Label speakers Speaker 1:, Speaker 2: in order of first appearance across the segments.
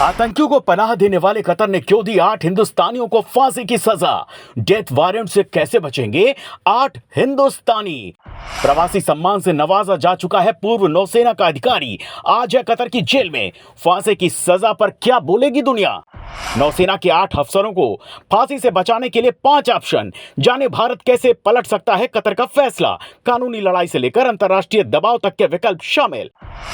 Speaker 1: आतंकियों को पनाह देने वाले कतर ने क्यों दी 8 हिंदुस्तानियों को फांसी की सजा। डेथ वारंट से कैसे बचेंगे 8 हिंदुस्तानी। प्रवासी सम्मान से नवाजा जा चुका है पूर्व नौसेना का अधिकारी, आज है कतर की जेल में। फांसी की सजा पर क्या बोलेगी दुनिया। नौसेना के 8 अफसरों को फांसी से बचाने के लिए 5 ऑप्शन। जाने भारत कैसे पलट सकता है कतर का फैसला। कानूनी लड़ाई से लेकर अंतर्राष्ट्रीय दबाव तक के विकल्प शामिल।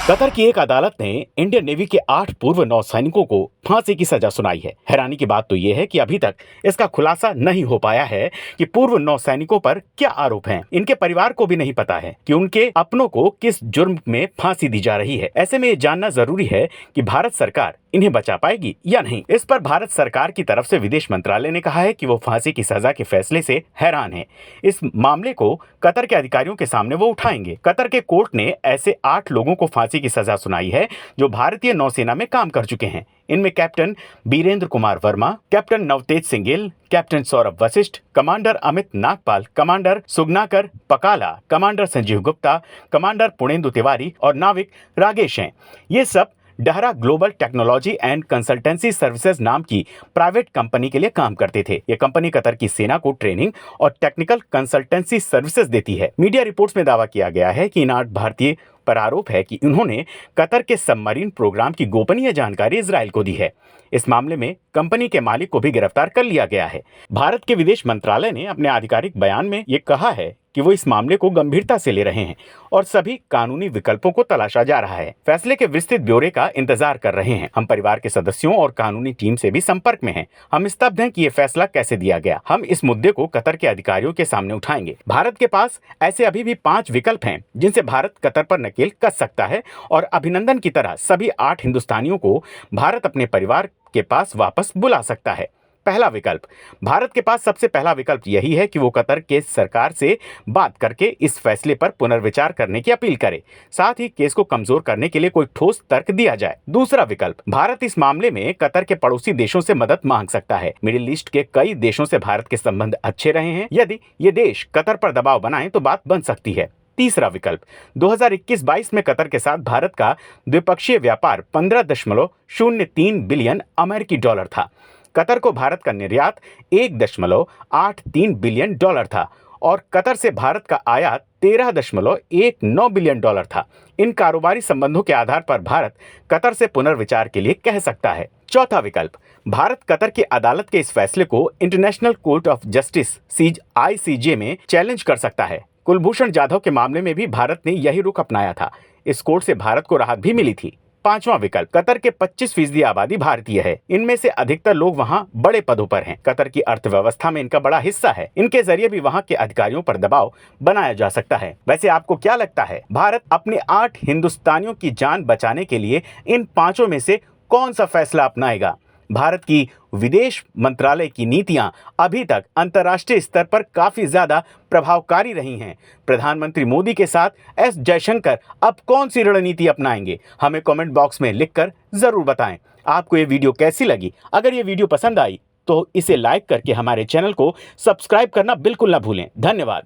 Speaker 1: कतर की एक अदालत ने इंडियन नेवी के 8 पूर्व नौसैनिकों को फांसी की सजा सुनाई है। हैरानी की बात तो यह है कि अभी तक इसका खुलासा नहीं हो पाया है कि पूर्व नौसैनिकों पर क्या आरोप हैं। इनके परिवार को भी नहीं पता है कि उनके अपनों को किस जुर्म में फांसी दी जा रही है। ऐसे में यह जानना जरूरी है कि भारत सरकार इन्हें बचा पाएगी या नहीं। इस पर भारत सरकार की तरफ से विदेश मंत्रालय ने कहा है कि वो फांसी की सजा के फैसले से हैरान है। इस मामले को कतर के अधिकारियों के सामने वो उठाएंगे। कतर के कोर्ट ने ऐसे 8 लोगों को फांसी की सजा सुनाई है जो भारतीय नौसेना में काम कर चुके हैं। इनमें captain Birendra Kumar Verma, captain Navtej Singh Gill, captain Saurabh Vashishtha, commander Amit Nagpal, commander Sugunakar Pakala, commander Sanjeev Gupta, commander Purnendu Tiwari और नाविक रागेश हैं। ये सब Dahra global technology and consultancy services नाम की प्राइवेट कंपनी के लिए काम करते थे। ये कंपनी कतर की सेना को ट्रेनिंग और टेक्निकल कंसल्टेंसी सर्विसेज देती है। मीडिया रिपोर्ट्स में दावा किया गया है कि इन 8 भारतीय पर आरोप है कि उन्होंने कतर के सबमरीन प्रोग्राम की गोपनीय जानकारी इजराइल को दी है। इस मामले में कंपनी के मालिक को भी गिरफ्तार कर लिया गया है। भारत के विदेश मंत्रालय ने अपने आधिकारिक बयान में ये कहा है कि वो इस मामले को गंभीरता से ले रहे हैं और सभी कानूनी विकल्पों को तलाशा जा रहा है। फैसले के विस्तृत ब्यौरे का इंतजार कर रहे हैं। हम परिवार के सदस्यों और कानूनी टीम से भी संपर्क में हैं। हम स्तब्ध हैं कि ये फैसला कैसे दिया गया। हम इस मुद्दे को कतर के अधिकारियों के सामने उठाएंगे। भारत के पास ऐसे अभी भी 5 विकल्प हैं जिनसे भारत कतर पर नकेल कस सकता है और अभिनंदन की तरह सभी 8 हिंदुस्तानियों को भारत अपने परिवार के पास वापस बुला सकता है। पहला विकल्प, भारत के पास सबसे पहला विकल्प यही है कि वो कतर के सरकार से बात करके इस फैसले पर पुनर्विचार करने की अपील करे, साथ ही केस को कमजोर करने के लिए कोई ठोस तर्क दिया जाए। दूसरा विकल्प, भारत इस मामले में कतर के पड़ोसी देशों से मदद मांग सकता है। मिडिल ईस्ट के कई देशों से भारत के संबंध अच्छे रहे हैं। यदि ये देश कतर पर दबाव बनाए तो बात बन सकती है। तीसरा विकल्प, 2021-22 में कतर के साथ भारत का द्विपक्षीय व्यापार 15.03 बिलियन अमेरिकी डॉलर था। कतर को भारत का निर्यात 1.83 बिलियन डॉलर था और कतर से भारत का आयात 13.19 बिलियन डॉलर था। इन कारोबारी संबंधों के आधार पर भारत कतर से पुनर्विचार के लिए कह सकता है। चौथा विकल्प, भारत कतर की अदालत के इस फैसले को international court of justice ICJ में चैलेंज कर सकता है। कुलभूषण जाधव के मामले में भी भारत ने यही रुख अपनाया था। इस कोर्ट से भारत को राहत भी मिली थी। पांचवा विकल्प, कतर के 25% आबादी भारतीय है। इनमें से अधिकतर लोग वहां बड़े पदों पर हैं। कतर की अर्थव्यवस्था में इनका बड़ा हिस्सा है। इनके जरिए भी वहां के अधिकारियों पर दबाव बनाया जा सकता है। वैसे आपको क्या लगता है, भारत अपने 8 हिंदुस्तानियों की जान बचाने के लिए इन 5 में से कौन सा फैसला अपनाएगा? भारत की विदेश मंत्रालय की नीतियां अभी तक अंतर्राष्ट्रीय स्तर पर काफी ज्यादा प्रभावकारी रही हैं। प्रधानमंत्री मोदी के साथ एस जयशंकर अब कौन सी रणनीति अपनाएंगे? हमें कमेंट बॉक्स में लिखकर जरूर बताएं। आपको ये वीडियो कैसी लगी? अगर ये वीडियो पसंद आई तो इसे लाइक करके हमारे चैनल को सब्सक्राइब करना बिल्कुल ना भूलें। धन्यवाद।